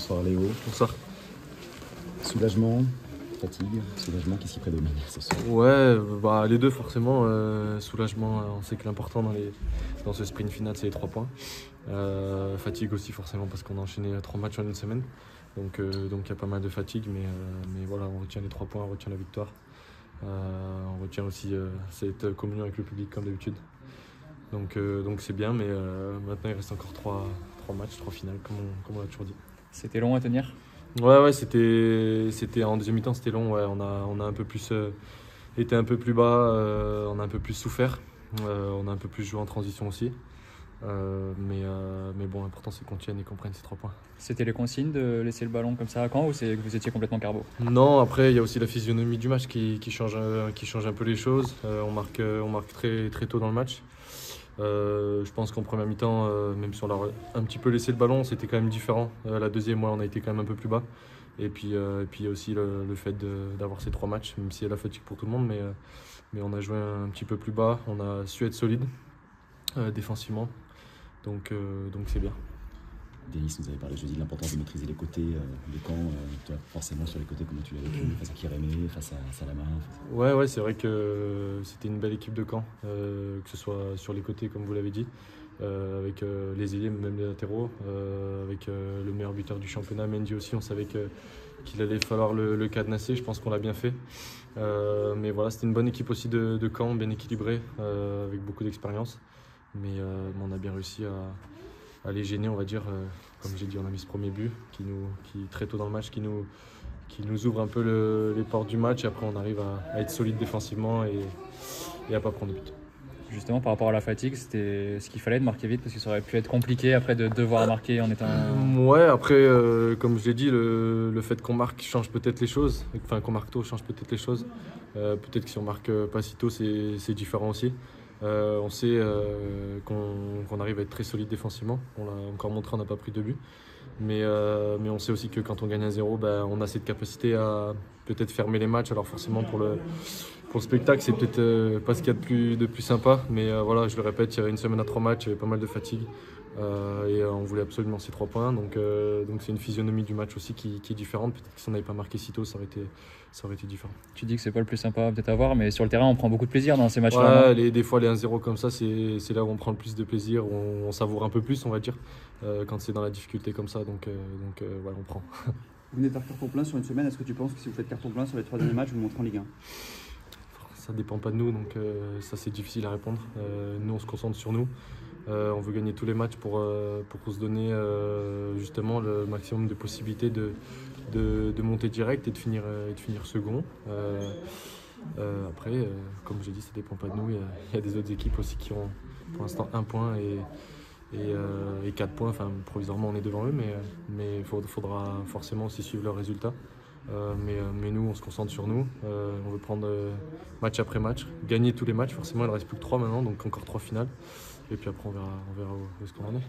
Bonsoir Léo. Bonsoir. Soulagement, fatigue, soulagement, qu'est-ce qui prédomine ce soir? Ouais, les deux forcément. Soulagement, on sait que l'important dans ce sprint final, c'est les 3 points. Fatigue aussi forcément parce qu'on a enchaîné 3 matchs en une semaine. Donc il y a pas mal de fatigue, mais voilà, on retient les 3 points, on retient la victoire. On retient aussi cette communion avec le public comme d'habitude. Donc c'est bien, mais maintenant il reste encore 3 matchs, 3 finales, comme on l'a toujours dit. C'était long à tenir? Ouais, c'était en deuxième mi-temps, c'était long. Ouais, on a un peu plus été un peu plus bas, on a un peu plus souffert, on a un peu plus joué en transition aussi. Mais bon, l'important c'est qu'on tienne et qu'on prenne ces 3 points. C'était les consignes de laisser le ballon comme ça à Caen ou c'est que vous étiez complètement carbo? Non, après il y a aussi la physionomie du match qui change un peu les choses. On marque très, très tôt dans le match. Je pense qu'en première mi-temps, même si on a un petit peu laissé le ballon, c'était quand même différent. La deuxième, on a été quand même un peu plus bas. Et puis il y a aussi le fait d'avoir ces 3 matchs, même s'il y a la fatigue pour tout le monde, mais on a joué un petit peu plus bas. On a su être solide défensivement, donc c'est bien. Denis nous avait parlé jeudi de l'importance de maîtriser les côtés de Caen. Toi, forcément sur les côtés, comment tu l'as vécu face à Kérémé, face à Salama? Ouais, c'est vrai que c'était une belle équipe de Caen, que ce soit sur les côtés comme vous l'avez dit, avec les ailiers, même les latéraux, avec le meilleur buteur du championnat, Mendy aussi. On savait qu'il allait falloir le cadenasser, je pense qu'on l'a bien fait. Mais voilà, c'était une bonne équipe aussi de Caen, bien équilibrée, avec beaucoup d'expérience. Mais on a bien réussi à les gêner, on va dire. Comme j'ai dit, on a mis ce premier but qui très tôt dans le match qui nous ouvre un peu les portes du match, et après on arrive à être solide défensivement et à pas prendre de but. Justement, par rapport à la fatigue, c'était ce qu'il fallait de marquer vite parce que ça aurait pu être compliqué après de devoir marquer en étant... Ouais, après, comme je l'ai dit, le fait qu'on marque change peut-être les choses. Enfin, qu'on marque tôt change peut-être les choses. Peut-être que si on marque pas si tôt, c'est différent aussi. On sait qu'on arrive à être très solide défensivement. On l'a encore montré, on n'a pas pris de but. Mais on sait aussi que quand on gagne 1-0, on a cette capacité à peut-être fermer les matchs. Alors forcément pour le spectacle, c'est peut-être pas ce qu'il y a de plus sympa. Mais voilà, je le répète, il y avait une semaine à 3 matchs, il y avait pas mal de fatigue. Et on voulait absolument ces 3 points. Donc c'est une physionomie du match aussi qui est différente. Peut-être que si on n'avait pas marqué si tôt, ça aurait été différent. Tu dis que c'est pas le plus sympa peut-être à voir, mais sur le terrain, on prend beaucoup de plaisir dans ces matchs-là. Ouais, des fois les 1-0 comme ça, c'est là où on prend le plus de plaisir, où on savoure un peu plus, on va dire, quand c'est dans la difficulté comme ça. Donc voilà, on prend. Vous venez de faire carton plein sur une semaine. Est-ce que tu penses que si vous faites carton plein sur les 3 derniers matchs, vous montrez en Ligue 1? Ça dépend pas de nous, donc ça c'est difficile à répondre. Nous on se concentre sur nous. On veut gagner tous les matchs pour se donner justement le maximum de possibilités de monter direct et de finir second. Après, comme je l'ai dit, ça dépend pas de nous. Il y a des autres équipes aussi qui ont pour l'instant 1 point et 4 points. Enfin, provisoirement on est devant eux, mais il faudra forcément aussi suivre leurs résultats. Mais nous, on se concentre sur nous. On veut prendre match après match, gagner tous les matchs. Forcément, il ne reste plus que 3 maintenant, donc encore 3 finales. Et puis après, on verra où est-ce qu'on en est.